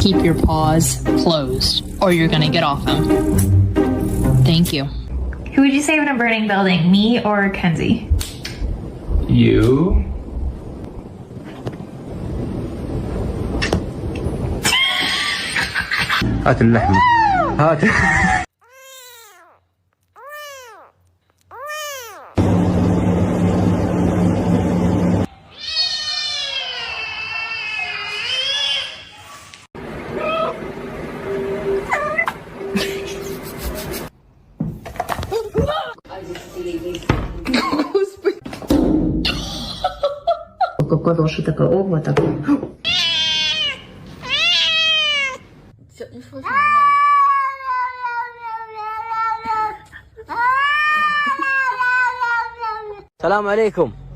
keep your paws closed or you're gonna get off them. Thank you. Who would you save in a burning building, me or Kenzie? You? هات اللحمة هات. Подошва такая, ого, так. السلام عليكم.